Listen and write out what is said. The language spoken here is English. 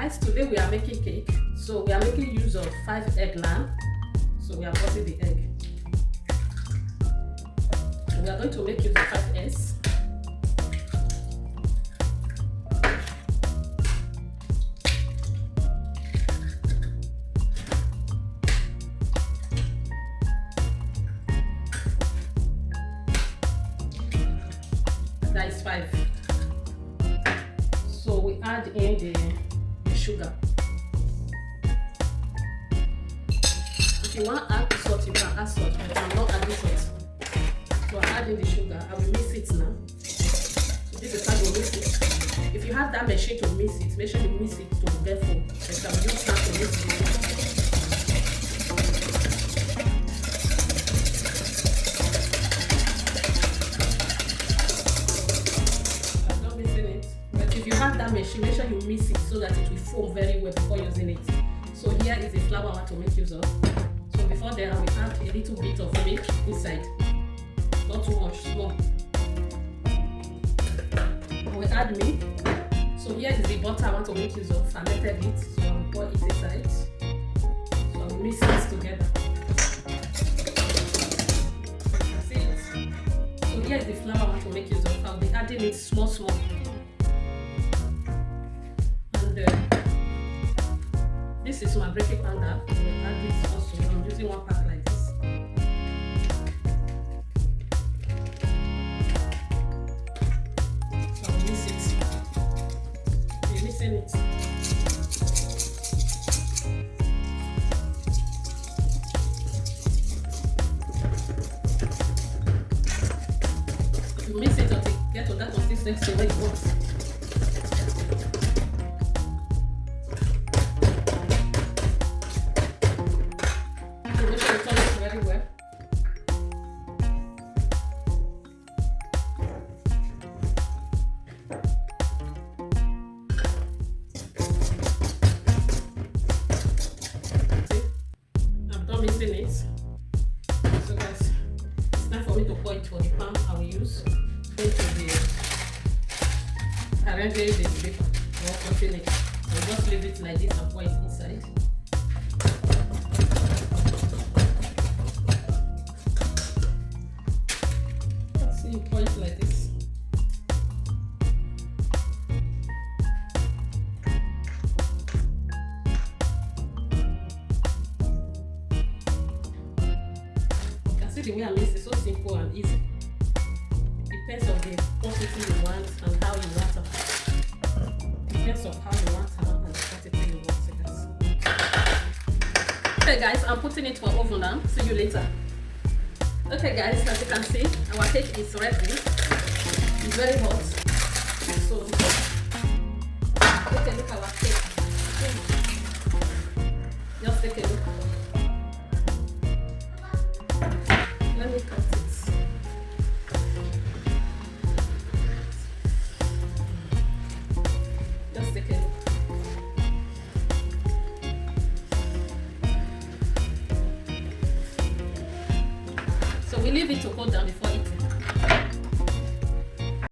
guys, today we are making cake. So we are making use of 5 egg lamb. So we are putting the egg. We are going to make use of 5 eggs. That is 5. So we add in the sugar. If you want to add salt, you can add salt, but I'm not adding salt. So I'm adding the sugar. I will mix it now. So this is how you mix it. If you have that machine to mix it, make sure you mix it to get full. But I'm using that to mix it. If you have that machine, make sure you mix it so that it will foam very well before using it. So here is the flour I want to make use of. So before then, I will add a little bit of milk inside. Not too much, small. I will add milk. So here is the butter I want to make use of. Fermented it, so I will pour it inside. So I will mix it together. That's it. So here is the flour I want to make use of. I will be adding it small. This is my baking powder. I will add this also. I'm using 1 pack like this. So I'll mix it. You're mixing it. You mix it until you get to that consistency where you want. Mixing it. So guys, it's time for me to pour it for the pan I will use into the arranging the paper or cutting it. I'll just leave it like this and pour it inside. See, you pour it like this. The way I mix is so simple and easy. Depends on the quantity you want and how you want it. Depends on how you want it and the quantity you want it, guys. Okay guys, I'm putting it for oven now. See you later. Okay guys, as you can see, our cake is ready. It's very hot. So take a look at our cake. Just take a look. Let me cut it. Just take a look. So we leave it to cool down before